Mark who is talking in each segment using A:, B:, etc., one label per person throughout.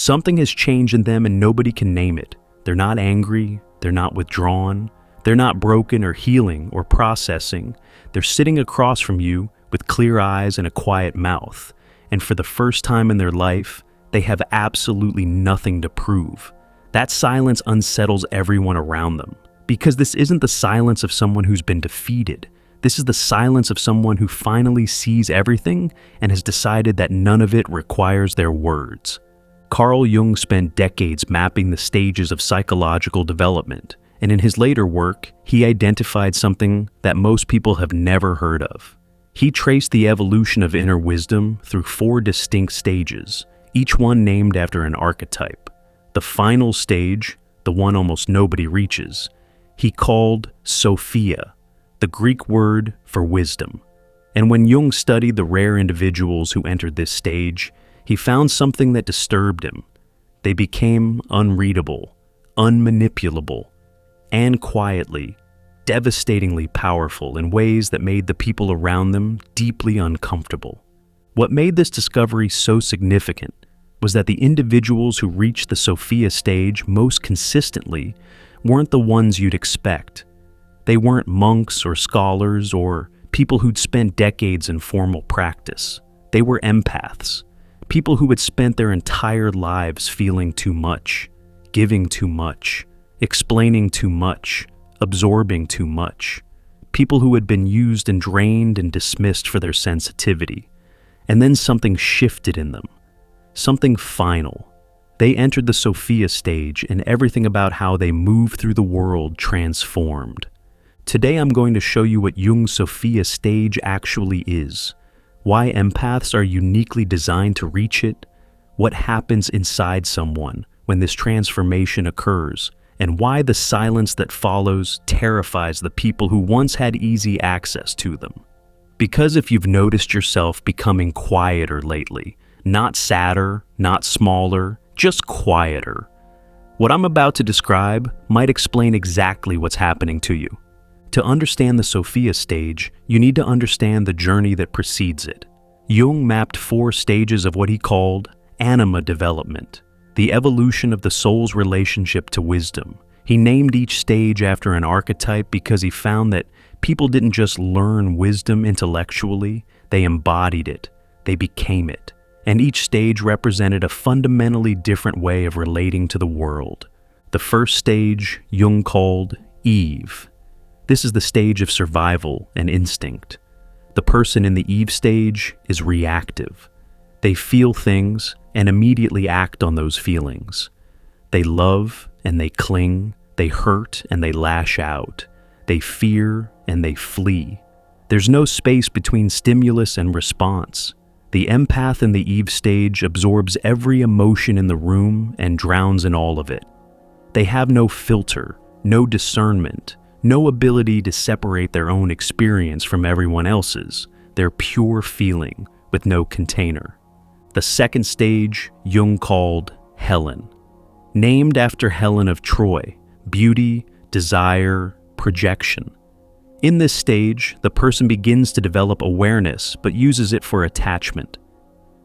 A: Something has changed in them and nobody can name it. They're not angry, they're not withdrawn, they're not broken or healing or processing. They're sitting across from you with clear eyes and a quiet mouth, and for the first time in their life, they have absolutely nothing to prove. That silence unsettles everyone around them, because this isn't the silence of someone who's been defeated. This is the silence of someone who finally sees everything and has decided that none of it requires their words. Carl Jung spent decades mapping the stages of psychological development, and in his later work, he identified something that most people have never heard of. He traced the evolution of inner wisdom through 4 distinct stages, each one named after an archetype. The final stage, the one almost nobody reaches, he called Sophia, the Greek word for wisdom. And when Jung studied the rare individuals who entered this stage, he found something that disturbed him. They became unreadable, unmanipulable, and quietly, devastatingly powerful in ways that made the people around them deeply uncomfortable. What made this discovery so significant was that the individuals who reached the Sophia stage most consistently weren't the ones you'd expect. They weren't monks or scholars or people who'd spent decades in formal practice. They were empaths, people who had spent their entire lives feeling too much, giving too much, explaining too much, absorbing too much. People who had been used and drained and dismissed for their sensitivity. And then something shifted in them. Something final. They entered the Sophia stage and everything about how they moved through the world transformed. Today I'm going to show you what Jung's Sophia stage actually is, why empaths are uniquely designed to reach it, what happens inside someone when this transformation occurs, and why the silence that follows terrifies the people who once had easy access to them. Because if you've noticed yourself becoming quieter lately, not sadder, not smaller, just quieter, what I'm about to describe might explain exactly what's happening to you. To understand the Sophia stage, you need to understand the journey that precedes it. Jung mapped 4 stages of what he called anima development, the evolution of the soul's relationship to wisdom. He named each stage after an archetype because he found that people didn't just learn wisdom intellectually, they embodied it, they became it. And each stage represented a fundamentally different way of relating to the world. The first stage Jung called Eve. This is the stage of survival and instinct. The person in the Eve stage is reactive. They feel things and immediately act on those feelings. They love and they cling, they hurt and they lash out. They fear and they flee. There's no space between stimulus and response. The empath in the Eve stage absorbs every emotion in the room and drowns in all of it. They have no filter, no discernment, no ability to separate their own experience from everyone else's. They're pure feeling with no container. The second stage Jung called Helen. Named after Helen of Troy, beauty, desire, projection. In this stage, the person begins to develop awareness but uses it for attachment.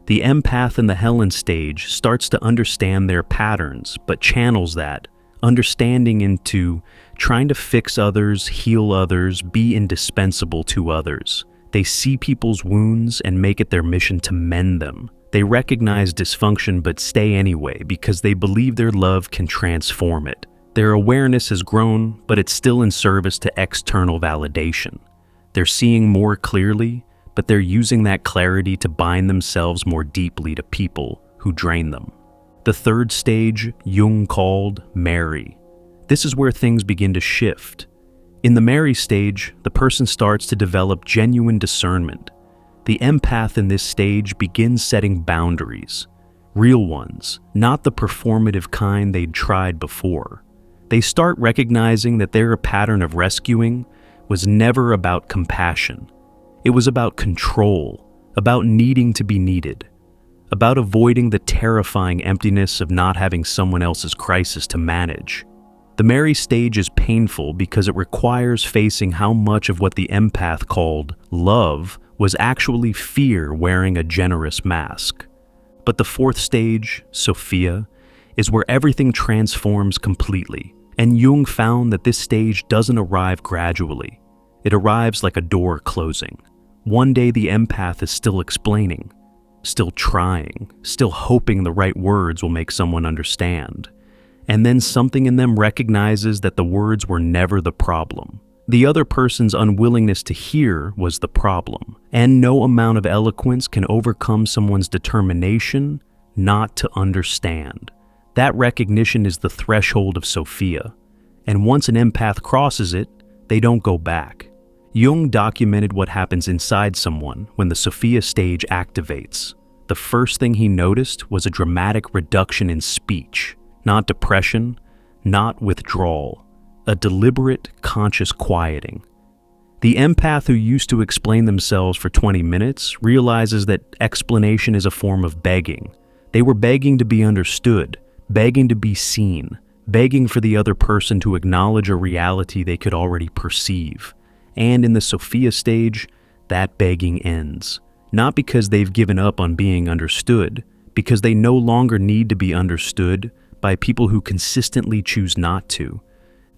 A: The empath in the Helen stage starts to understand their patterns but channels that understanding into trying to fix others, heal others, be indispensable to others. They see people's wounds and make it their mission to mend them. They recognize dysfunction but stay anyway because they believe their love can transform it. Their awareness has grown, but it's still in service to external validation. They're seeing more clearly, but they're using that clarity to bind themselves more deeply to people who drain them. The third stage Jung called Mary. This is where things begin to shift. In the Mary stage, the person starts to develop genuine discernment. The empath in this stage begins setting boundaries. Real ones, not the performative kind they'd tried before. They start recognizing that their pattern of rescuing was never about compassion. It was about control, about needing to be needed, about avoiding the terrifying emptiness of not having someone else's crisis to manage. The Mary stage is painful because it requires facing how much of what the empath called love was actually fear wearing a generous mask. But the fourth stage, Sophia, is where everything transforms completely. And Jung found that this stage doesn't arrive gradually. It arrives like a door closing. One day the empath is still explaining, still trying, still hoping the right words will make someone understand. And then something in them recognizes that the words were never the problem. The other person's unwillingness to hear was the problem, and no amount of eloquence can overcome someone's determination not to understand. That recognition is the threshold of Sophia, and once an empath crosses it, they don't go back. Jung documented what happens inside someone when the Sophia stage activates. The first thing he noticed was a dramatic reduction in speech, not depression, not withdrawal, a deliberate, conscious quieting. The empath who used to explain themselves for 20 minutes realizes that explanation is a form of begging. They were begging to be understood, begging to be seen, begging for the other person to acknowledge a reality they could already perceive. And in the Sophia stage, that begging ends. Not because they've given up on being understood, because they no longer need to be understood by people who consistently choose not to.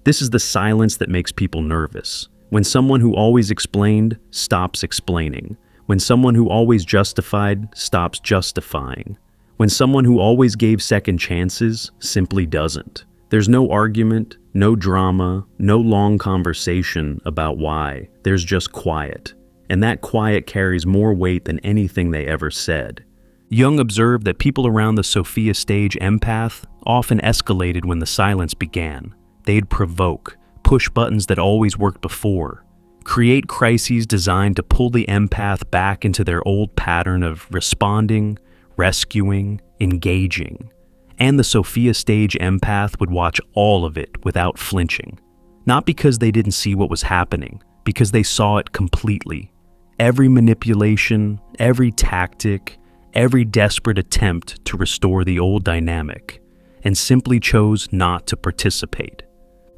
A: This is the silence that makes people nervous. When someone who always explained stops explaining. When someone who always justified stops justifying. When someone who always gave second chances simply doesn't. There's no argument, no drama, no long conversation about why. There's just quiet. And that quiet carries more weight than anything they ever said. Jung observed that people around the Sophia stage empath often escalated when the silence began. They'd provoke, push buttons that always worked before, create crises designed to pull the empath back into their old pattern of responding, rescuing, engaging. And the Sophia stage empath would watch all of it without flinching. Not because they didn't see what was happening, because they saw it completely. Every manipulation, every tactic, every desperate attempt to restore the old dynamic, and simply chose not to participate.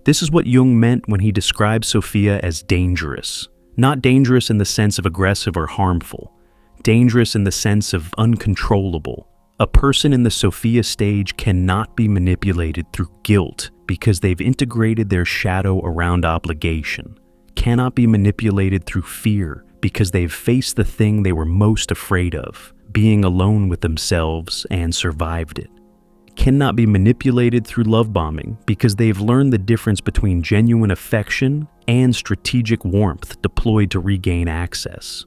A: This is what Jung meant when he described Sophia as dangerous. Not dangerous in the sense of aggressive or harmful, dangerous in the sense of uncontrollable. A person in the Sophia stage cannot be manipulated through guilt because they've integrated their shadow around obligation, cannot be manipulated through fear because they've faced the thing they were most afraid of, being alone with themselves, and survived it. Cannot be manipulated through love bombing because they've learned the difference between genuine affection and strategic warmth deployed to regain access.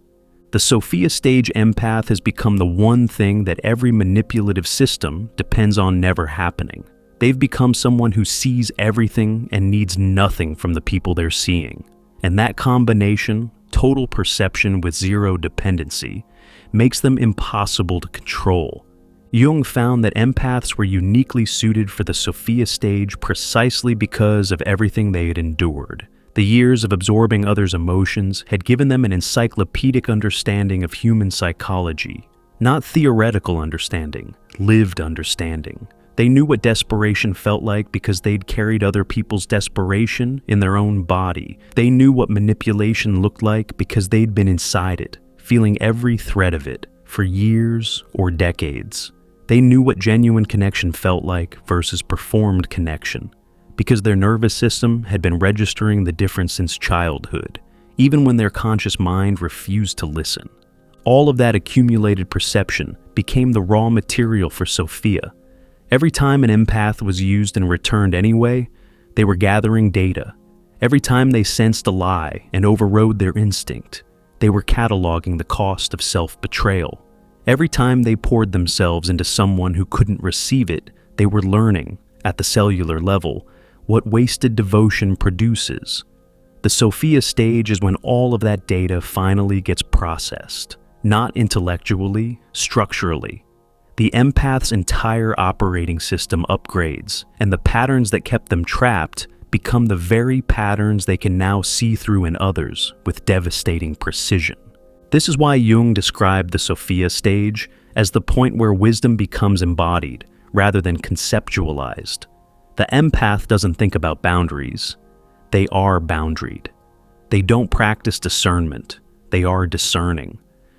A: The Sophia stage empath has become the one thing that every manipulative system depends on never happening. They've become someone who sees everything and needs nothing from the people they're seeing. And that combination, total perception with zero dependency, makes them impossible to control. Jung found that empaths were uniquely suited for the Sophia stage precisely because of everything they had endured. The years of absorbing others' emotions had given them an encyclopedic understanding of human psychology. Not theoretical understanding, lived understanding. They knew what desperation felt like because they'd carried other people's desperation in their own body. They knew what manipulation looked like because they'd been inside it, feeling every thread of it, for years or decades. They knew what genuine connection felt like versus performed connection, because their nervous system had been registering the difference since childhood, even when their conscious mind refused to listen. All of that accumulated perception became the raw material for Sophia. Every time an empath was used and returned anyway, they were gathering data. Every time they sensed a lie and overrode their instinct, they were cataloging the cost of self-betrayal. Every time they poured themselves into someone who couldn't receive it, they were learning, at the cellular level, what wasted devotion produces. The Sophia stage is when all of that data finally gets processed, not intellectually, structurally. The empath's entire operating system upgrades, and the patterns that kept them trapped become the very patterns they can now see through in others with devastating precision. This is why Jung described the Sophia stage as the point where wisdom becomes embodied rather than conceptualized. The empath doesn't think about boundaries. They are boundaried. They don't practice discernment. They are discerning.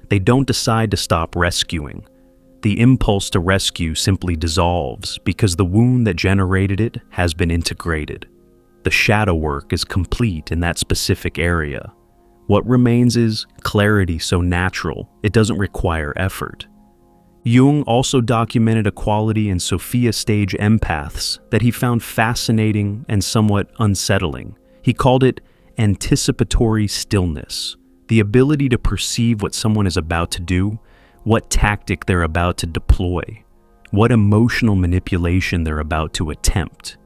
A: They don't decide to stop rescuing. the impulse to rescue simply dissolves because the wound that generated it has been integrated. The shadow work is complete in that specific area. What remains is clarity so natural it doesn't require effort. Jung also documented a quality in Sophia stage empaths that he found fascinating and somewhat unsettling. He called it anticipatory stillness, the ability to perceive what someone is about to do, what tactic they're about to deploy, what emotional manipulation they're about to attempt,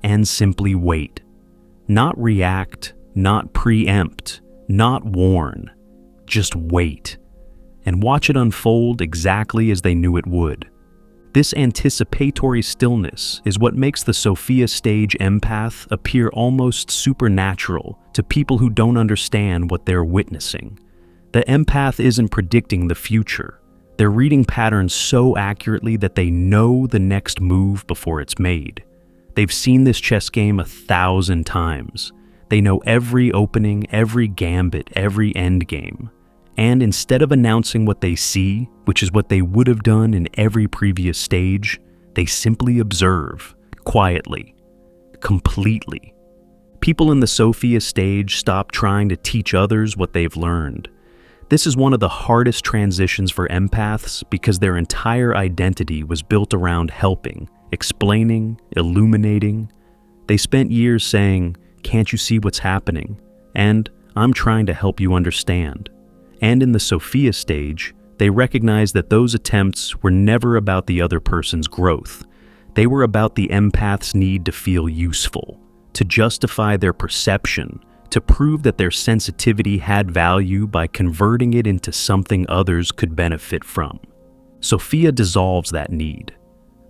A: and simply wait. Not react, not preempt, not warn, just wait, and watch it unfold exactly as they knew it would. This anticipatory stillness is what makes the Sophia stage empath appear almost supernatural to people who don't understand what they're witnessing. The empath isn't predicting the future. They're reading patterns so accurately that they know the next move before it's made. They've seen this chess game 1,000 times. They know every opening, every gambit, every endgame. And instead of announcing what they see, which is what they would have done in every previous stage, they simply observe, quietly, completely. People in the Sophia stage stop trying to teach others what they've learned. This is one of the hardest transitions for empaths because their entire identity was built around helping, explaining, illuminating. They spent years saying, "Can't you see what's happening?" And "I'm trying to help you understand." And in the Sophia stage, they recognized that those attempts were never about the other person's growth. They were about the empath's need to feel useful, to justify their perception, to prove that their sensitivity had value by converting it into something others could benefit from. Sophia dissolves that need.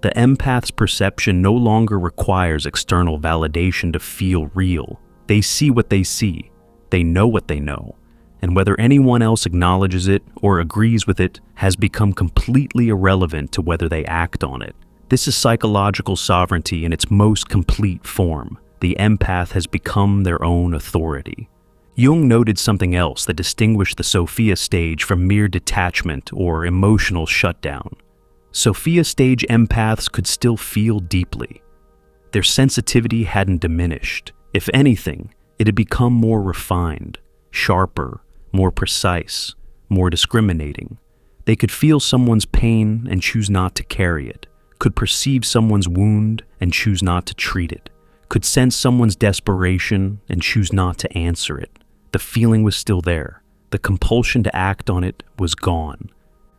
A: The empath's perception no longer requires external validation to feel real. They see what they see. They know what they know. And whether anyone else acknowledges it or agrees with it has become completely irrelevant to whether they act on it. This is psychological sovereignty in its most complete form. The empath has become their own authority. Jung noted something else that distinguished the Sophia stage from mere detachment or emotional shutdown. Sophia stage empaths could still feel deeply. Their sensitivity hadn't diminished. If anything, it had become more refined, sharper, more precise, more discriminating. They could feel someone's pain and choose not to carry it, could perceive someone's wound and choose not to treat it, could sense someone's desperation and choose not to answer it. The feeling was still there. The compulsion to act on it was gone.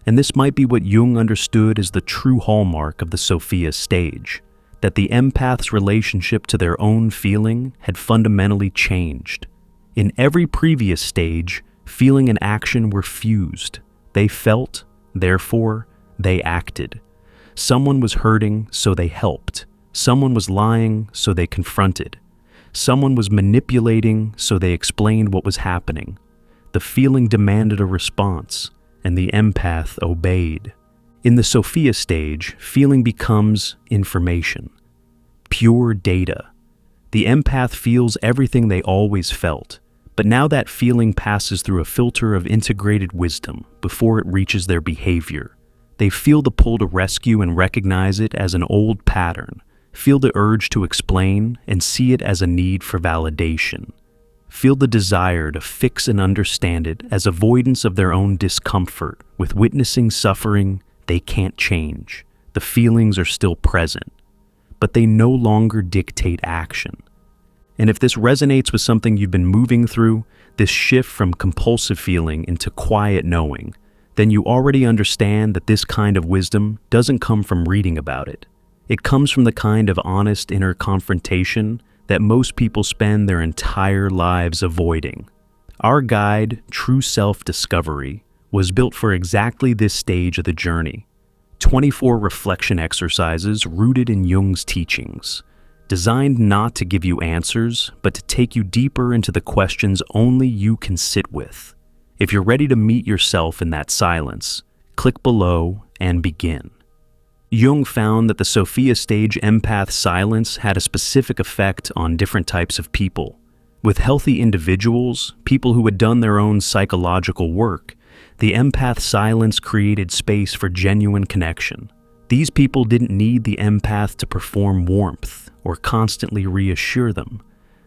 A: And this might be what Jung understood as the true hallmark of the Sophia stage, that the empath's relationship to their own feeling had fundamentally changed. In every previous stage, feeling and action were fused. They felt, therefore, they acted. Someone was hurting, so they helped. Someone was lying, so they confronted. Someone was manipulating, so they explained what was happening. The feeling demanded a response, and the empath obeyed. In the Sophia stage, feeling becomes information, pure data. The empath feels everything they always felt, but now that feeling passes through a filter of integrated wisdom before it reaches their behavior. They feel the pull to rescue and recognize it as an old pattern, feel the urge to explain and see it as a need for validation, feel the desire to fix and understand it as avoidance of their own discomfort with witnessing suffering they can't change. The feelings are still present, but they no longer dictate action. And if this resonates with something you've been moving through, this shift from compulsive feeling into quiet knowing, then you already understand that this kind of wisdom doesn't come from reading about it. It comes from the kind of honest inner confrontation that most people spend their entire lives avoiding. Our guide, True Self-Discovery, was built for exactly this stage of the journey. 24 reflection exercises rooted in Jung's teachings, designed not to give you answers, but to take you deeper into the questions only you can sit with. If you're ready to meet yourself in that silence, click below and begin. Jung found that the Sophia stage empath silence had a specific effect on different types of people. With healthy individuals, people who had done their own psychological work, The empath silence created space for genuine connection. These people didn't need the empath to perform warmth or constantly reassure them.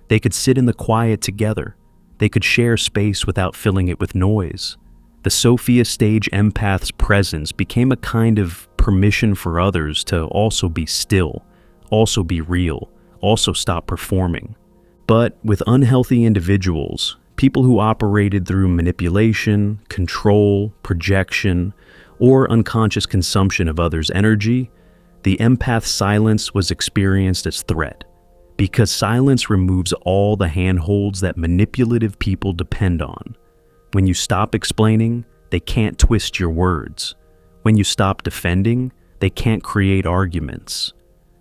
A: They could sit in the quiet together. They could share space without filling it with noise. The Sophia stage empath's presence became a kind of permission for others to also be still, also be real, also stop performing. But with unhealthy individuals, people who operated through manipulation, control, projection, or unconscious consumption of others' energy, the empath's silence was experienced as threat. Because silence removes all the handholds that manipulative people depend on. When you stop explaining, they can't twist your words. When you stop defending, they can't create arguments.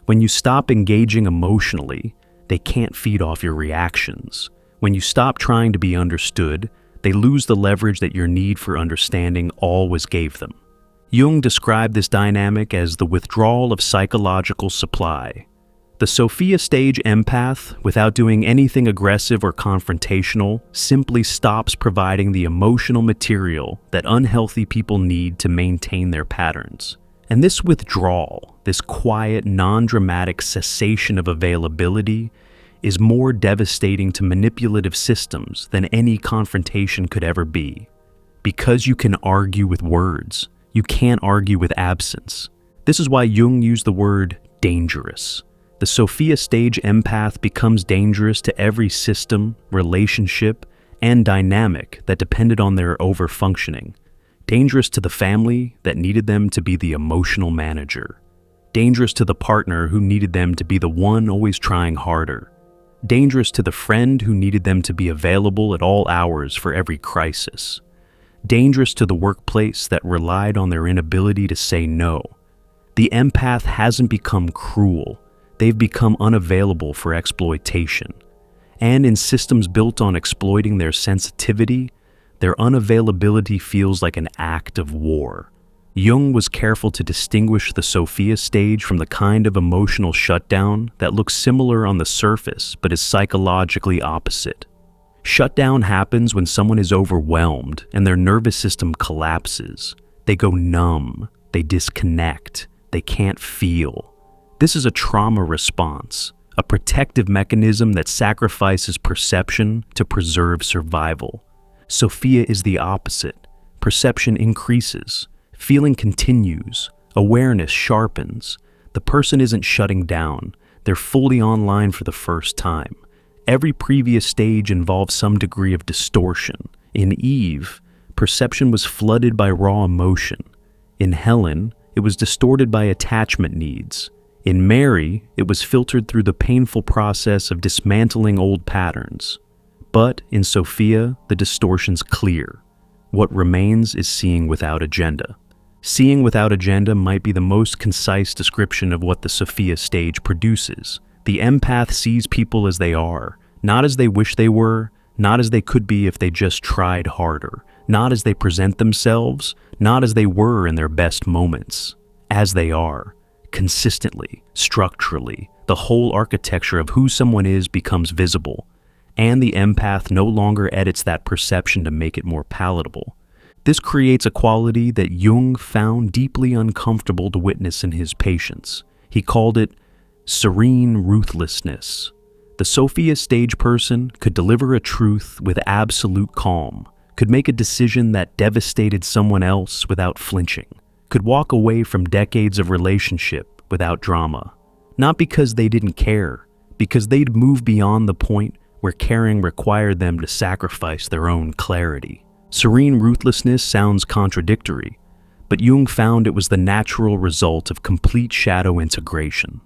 A: When you stop engaging emotionally, they can't feed off your reactions. When you stop trying to be understood, they lose the leverage that your need for understanding always gave them. Jung described this dynamic as the withdrawal of psychological supply. The Sophia stage empath, without doing anything aggressive or confrontational, simply stops providing the emotional material that unhealthy people need to maintain their patterns. And this withdrawal, this quiet, non-dramatic cessation of availability, is more devastating to manipulative systems than any confrontation could ever be. Because you can argue with words, you can't argue with absence. This is why Jung used the word dangerous. The Sophia stage empath becomes dangerous to every system, relationship, and dynamic that depended on their overfunctioning. Dangerous to the family that needed them to be the emotional manager. Dangerous to the partner who needed them to be the one always trying harder. Dangerous to the friend who needed them to be available at all hours for every crisis. Dangerous to the workplace that relied on their inability to say no. The empath hasn't become cruel. They've become unavailable for exploitation. And in systems built on exploiting their sensitivity, their unavailability feels like an act of war. Jung was careful to distinguish the Sophia stage from the kind of emotional shutdown that looks similar on the surface but is psychologically opposite. Shutdown happens when someone is overwhelmed and their nervous system collapses. They go numb, they disconnect, they can't feel. This is a trauma response, a protective mechanism that sacrifices perception to preserve survival. Sophia is the opposite. Perception increases, feeling continues, awareness sharpens. The person isn't shutting down, they're fully online for the first time. Every previous stage involves some degree of distortion. In Eve, perception was flooded by raw emotion. In Helen, it was distorted by attachment needs. In Mary, it was filtered through the painful process of dismantling old patterns. But in Sophia, the distortion's clear. What remains is seeing without agenda. Seeing without agenda might be the most concise description of what the Sophia stage produces. The empath sees people as they are, not as they wish they were, not as they could be if they just tried harder, not as they present themselves, not as they were in their best moments, as they are. Consistently, structurally, the whole architecture of who someone is becomes visible, and the empath no longer edits that perception to make it more palatable. This creates a quality that Jung found deeply uncomfortable to witness in his patients. He called it serene ruthlessness. The Sophia stage person could deliver a truth with absolute calm, could make a decision that devastated someone else without flinching, could walk away from decades of relationship without drama. Not because they didn't care, because they'd moved beyond the point where caring required them to sacrifice their own clarity. Serene ruthlessness sounds contradictory, but Jung found it was the natural result of complete shadow integration.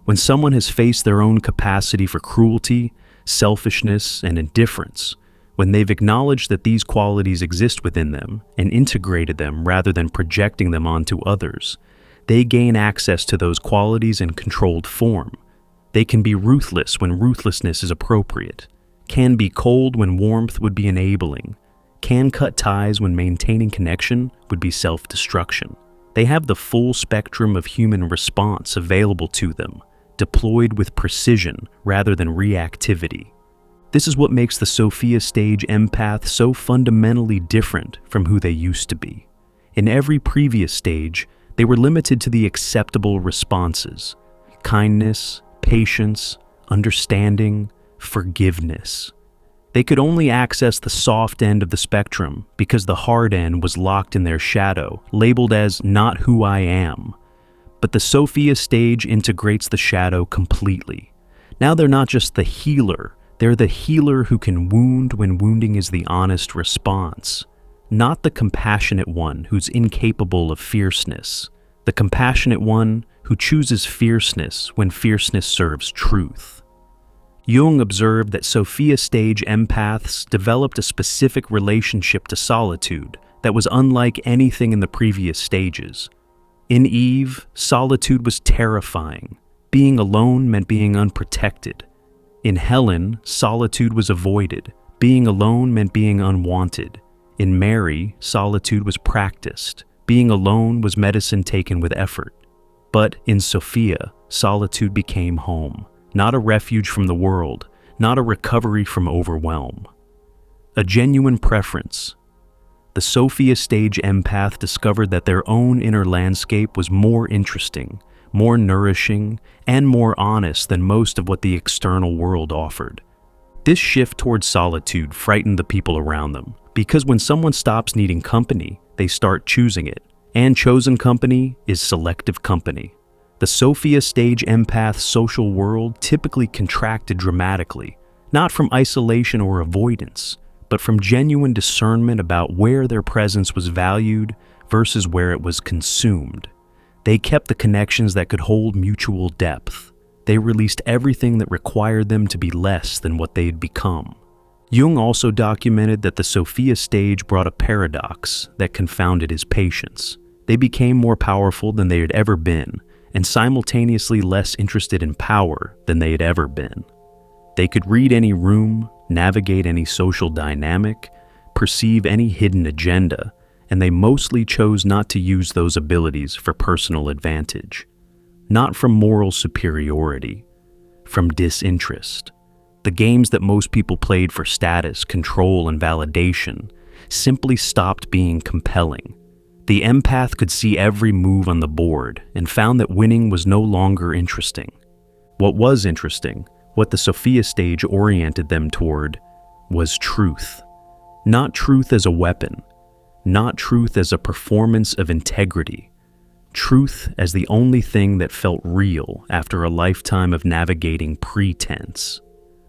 A: When someone has faced their own capacity for cruelty, selfishness, and indifference, when they've acknowledged that these qualities exist within them and integrated them rather than projecting them onto others, they gain access to those qualities in controlled form. They can be ruthless when ruthlessness is appropriate, can be cold when warmth would be enabling, can cut ties when maintaining connection would be self-destruction. They have the full spectrum of human response available to them, deployed with precision rather than reactivity. This is what makes the Sophia stage empath so fundamentally different from who they used to be. In every previous stage, they were limited to the acceptable responses: kindness, patience, understanding, forgiveness. They could only access the soft end of the spectrum because the hard end was locked in their shadow, labeled as not who I am. But the Sophia stage integrates the shadow completely. Now they're not just the healer, they're the healer who can wound when wounding is the honest response. Not the compassionate one who's incapable of fierceness. The compassionate one who chooses fierceness when fierceness serves truth. Jung observed that Sophia stage empaths developed a specific relationship to solitude that was unlike anything in the previous stages. In Eve, solitude was terrifying. Being alone meant being unprotected. In Helen, solitude was avoided. Being alone meant being unwanted. In Mary, solitude was practiced. Being alone was medicine taken with effort. But in Sophia, solitude became home, not a refuge from the world, not a recovery from overwhelm. A genuine preference. The Sophia stage empath discovered that their own inner landscape was more interesting, more nourishing, and more honest than most of what the external world offered. This shift towards solitude frightened the people around them, because when someone stops needing company, they start choosing it. And chosen company is selective company. The Sophia stage empath social world typically contracted dramatically, not from isolation or avoidance, but from genuine discernment about where their presence was valued versus where it was consumed. They kept the connections that could hold mutual depth. They released everything that required them to be less than what they had become. Jung also documented that the Sophia stage brought a paradox that confounded his patients. They became more powerful than they had ever been, and simultaneously less interested in power than they had ever been. They could read any room, navigate any social dynamic, perceive any hidden agenda, and they mostly chose not to use those abilities for personal advantage. Not from moral superiority, from disinterest. The games that most people played for status, control, and validation simply stopped being compelling. The empath could see every move on the board and found that winning was no longer interesting. What was interesting, what the Sophia stage oriented them toward, was truth. Not truth as a weapon, not truth as a performance of integrity, truth as the only thing that felt real after a lifetime of navigating pretense.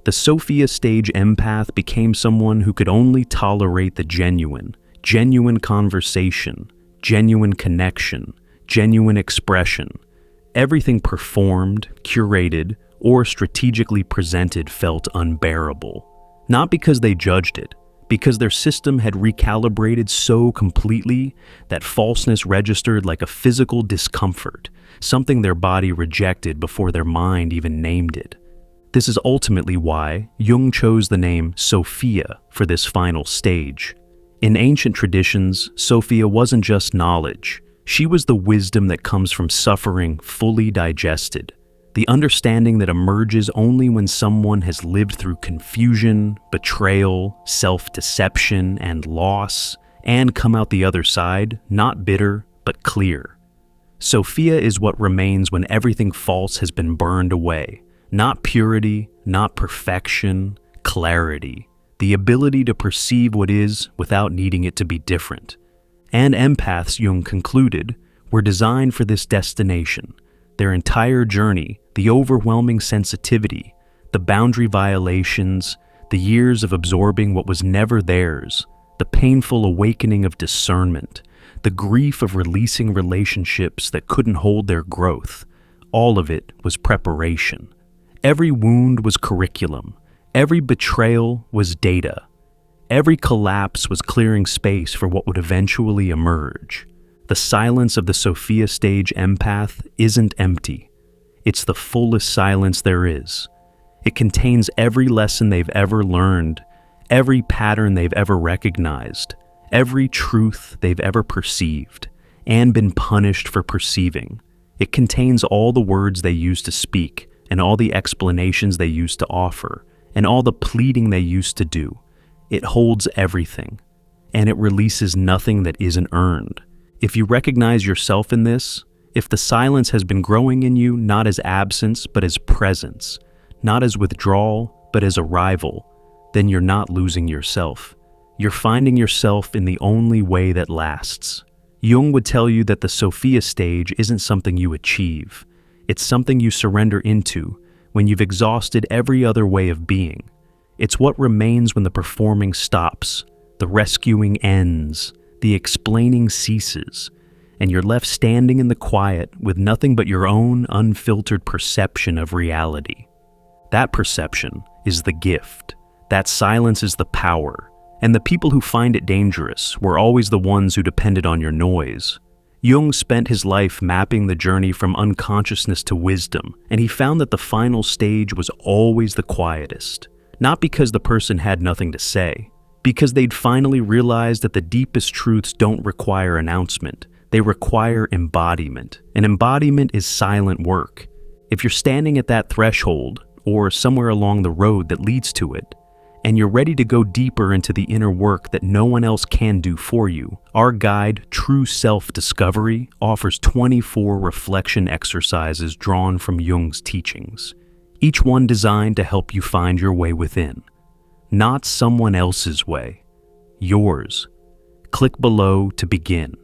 A: The Sophia stage empath became someone who could only tolerate the genuine conversation, genuine connection, genuine expression. Everything performed, curated, or strategically presented felt unbearable. Not because they judged it, because their system had recalibrated so completely that falseness registered like a physical discomfort, something their body rejected before their mind even named it. This is ultimately why Jung chose the name Sophia for this final stage. In ancient traditions, Sophia wasn't just knowledge. She was the wisdom that comes from suffering fully digested, the understanding that emerges only when someone has lived through confusion, betrayal, self-deception, and loss, and come out the other side, not bitter, but clear. Sophia is what remains when everything false has been burned away. Not purity, not perfection, clarity. The ability to perceive what is without needing it to be different. And empaths, Jung concluded, were designed for this destination. Their entire journey, the overwhelming sensitivity, the boundary violations, the years of absorbing what was never theirs, the painful awakening of discernment, the grief of releasing relationships that couldn't hold their growth, all of it was preparation. Every wound was curriculum. Every betrayal was data. Every collapse was clearing space for what would eventually emerge. The silence of the Sophia stage empath isn't empty. It's the fullest silence there is. It contains every lesson they've ever learned, every pattern they've ever recognized, every truth they've ever perceived, and been punished for perceiving. It contains all the words they used to speak and all the explanations they used to offer, and all the pleading they used to do. It holds everything, and it releases nothing that isn't earned. If you recognize yourself in this, if the silence has been growing in you not as absence but as presence, not as withdrawal but as arrival, then you're not losing yourself. You're finding yourself in the only way that lasts. Jung would tell you that the Sophia stage isn't something you achieve. It's something you surrender into when you've exhausted every other way of being. It's what remains when the performing stops, the rescuing ends, the explaining ceases, and you're left standing in the quiet with nothing but your own unfiltered perception of reality. That perception is the gift. That silence is the power. And the people who find it dangerous were always the ones who depended on your noise. Jung spent his life mapping the journey from unconsciousness to wisdom, and he found that the final stage was always the quietest. Not because the person had nothing to say, because they'd finally realized that the deepest truths don't require announcement. They require embodiment. And embodiment is silent work. If you're standing at that threshold, or somewhere along the road that leads to it, and you're ready to go deeper into the inner work that no one else can do for you, our guide, True Self-Discovery, offers 24 reflection exercises drawn from Jung's teachings, each one designed to help you find your way within. Not someone else's way, yours. Click below to begin.